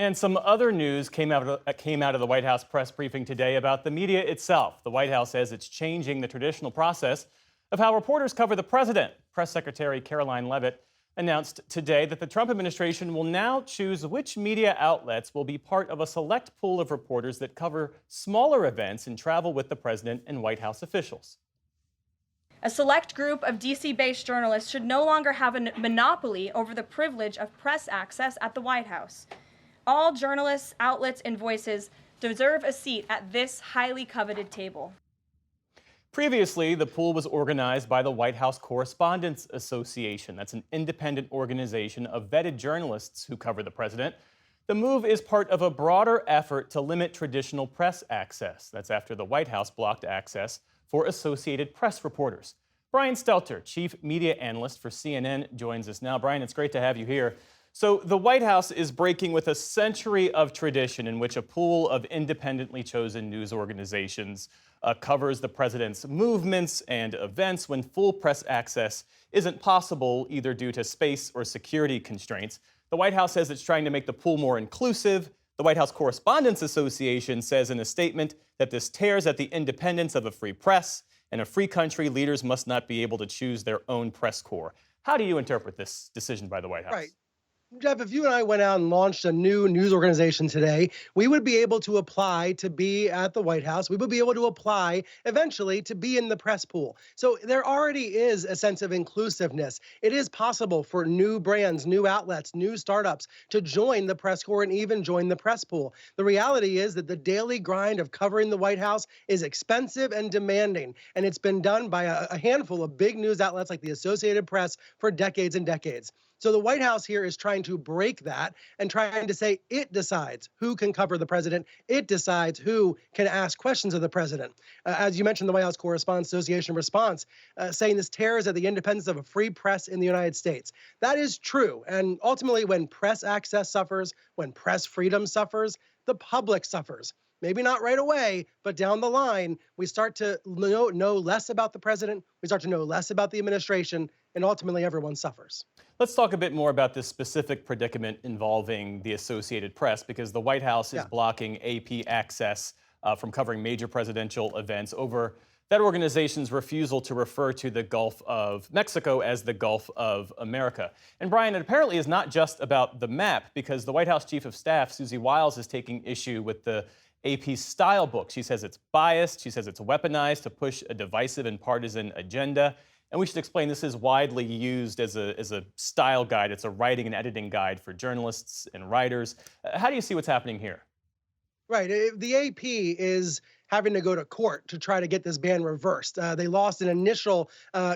And some other news came out of the White House press briefing today about the media itself. The White House says it's changing the traditional process of how reporters cover the president. Press Secretary Caroline Leavitt announced today that the Trump administration will now choose which media outlets will be part of a select pool of reporters that cover smaller events and travel with the president and White House officials. A select group of DC-based journalists should no longer have a monopoly over the privilege of press access at the White House. All journalists, outlets, and voices deserve a seat at this highly coveted table. Previously, the pool was organized by the White House Correspondents Association. That's an independent organization of vetted journalists who cover the president. The move is part of a broader effort to limit traditional press access. That's after the White House blocked access for Associated Press reporters. Brian Stelter, chief media analyst for CNN, joins us now. Brian, it's great to have you here. So the White House is breaking with a century of tradition in which a pool of independently chosen news organizations covers the president's movements and events when full press access isn't possible, either due to space or security constraints. The White House says it's trying to make the pool more inclusive. The White House Correspondents Association says in a statement that this tears at the independence of a free press. In a free country, leaders must not be able to choose their own press corps. How do you interpret this decision by the White House? Right. Jeff, if you and I went out and launched a new news organization today, we would be able to apply to be at the White House. We would be able to apply eventually to be in the press pool. So there already is a sense of inclusiveness. It is possible for new brands, new outlets, new startups to join the press corps and even join the press pool. The reality is that the daily grind of covering the White House is expensive and demanding, and it's been done by a handful of big news outlets like the Associated Press for decades and decades. So the White House here is trying to break that and trying to say it decides who can cover the president. It decides who can ask questions of the president. As you mentioned, the White House Correspondents Association response saying this tears at the independence of a free press in the United States. That is true. And ultimately, when press access suffers, when press freedom suffers, the public suffers. Maybe not right away, but down the line, we start to know less about the president, we start to know less about the administration, and ultimately everyone suffers. Let's talk a bit more about this specific predicament involving the Associated Press, because the White House is blocking AP access from covering major presidential events over that organization's refusal to refer to the Gulf of Mexico as the Gulf of America. And Brian, it apparently is not just about the map, because the White House Chief of Staff, Susie Wiles, is taking issue with the AP style book. She says it's biased. She says it's weaponized to push a divisive and partisan agenda. And we should explain this is widely used as a style guide. It's a writing and editing guide for journalists and writers. How do you see what's happening here? Right. The AP is having to go to court to try to get this ban reversed. They lost an initial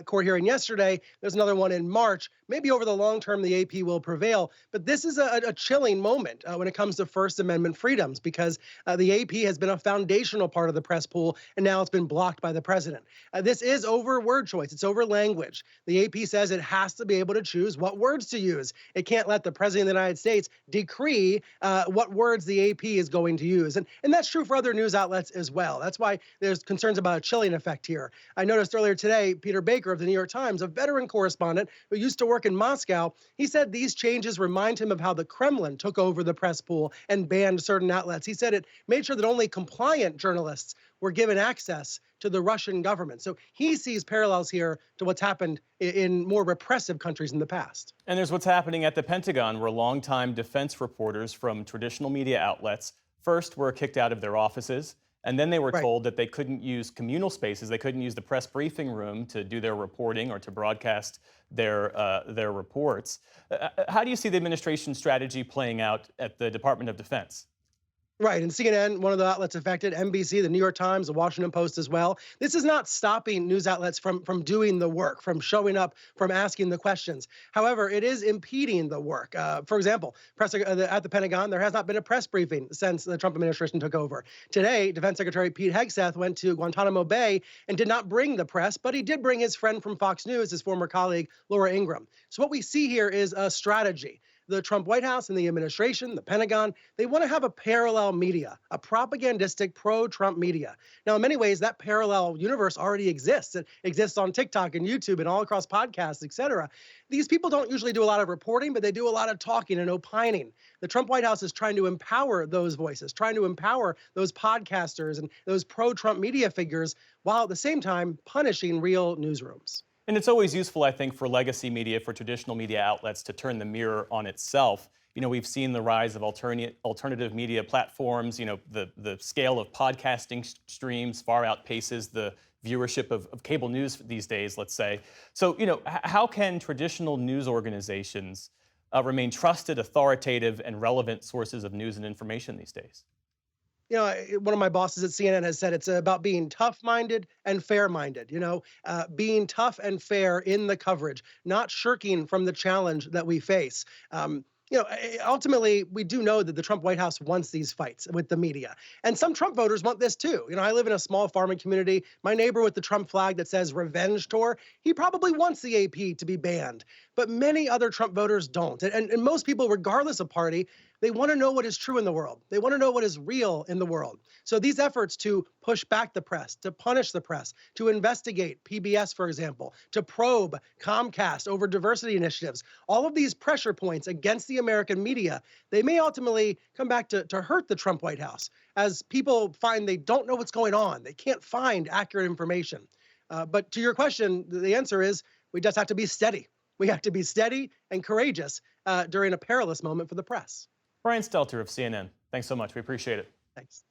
court hearing yesterday. There's another one in March. Maybe over the long term, the AP will prevail. But this is a chilling moment when it comes to First Amendment freedoms, because the AP has been a foundational part of the press pool, and now it's been blocked by the president. This is over word choice. It's over language. The AP says it has to be able to choose what words to use. It can't let the president of the United States decree what words the AP is going to use. And that's true for other news outlets as well. That's why there's concerns about a chilling effect here. I noticed earlier today, Peter Baker of the New York Times, a veteran correspondent who used to work in Moscow, he said these changes remind him of how the Kremlin took over the press pool and banned certain outlets. He said it made sure that only compliant journalists were given access to the Russian government. So he sees parallels here to what's happened in more repressive countries in the past. And there's what's happening at the Pentagon, where longtime defense reporters from traditional media outlets first were kicked out of their offices, and then they were told that they couldn't use communal spaces. They couldn't use the press briefing room to do their reporting or to broadcast their reports. How do you see the administration's strategy playing out at the Department of Defense? Right, and CNN, one of the outlets affected, NBC, the New York Times, the Washington Post as well. This is not stopping news outlets from doing the work, from showing up, from asking the questions. However, it is impeding the work. For example, at the Pentagon, there has not been a press briefing since the Trump administration took over. Today, Defense Secretary Pete Hegseth went to Guantanamo Bay and did not bring the press, but he did bring his friend from Fox News, his former colleague, Laura Ingraham. So what we see here is a strategy. the Trump White House and the administration, the Pentagon, they want to have a parallel media, a propagandistic pro-Trump media. Now, in many ways, that parallel universe already exists. It exists on TikTok and YouTube and all across podcasts, et cetera. These people don't usually do a lot of reporting, but they do a lot of talking and opining. The Trump White House is trying to empower those voices, trying to empower those podcasters and those pro-Trump media figures, while at the same time punishing real newsrooms. And it's always useful, I think, for legacy media, for traditional media outlets to turn the mirror on itself. We've seen the rise of alternative media platforms. The scale of podcasting streams far outpaces the viewership of cable news these days, let's say. So, how can traditional news organizations remain trusted, authoritative, and relevant sources of news and information these days? One of my bosses at CNN has said it's about being tough-minded and fair-minded, being tough and fair in the coverage, not shirking from the challenge that we face. Ultimately, we do know that the Trump White House wants these fights with the media. And some Trump voters want this too. I live in a small farming community. My neighbor with the Trump flag that says revenge tour, he probably wants the AP to be banned. But many other Trump voters don't. And most people, regardless of party, they want to know what is true in the world. They want to know what is real in the world. So these efforts to push back the press, to punish the press, to investigate PBS, for example, to probe Comcast over diversity initiatives, all of these pressure points against the American media, they may ultimately come back to hurt the Trump White House as people find they don't know what's going on. They can't find accurate information. But to your question, the answer is we just have to be steady. We have to be steady and courageous during a perilous moment for the press. Brian Stelter of CNN, thanks so much. We appreciate it. Thanks.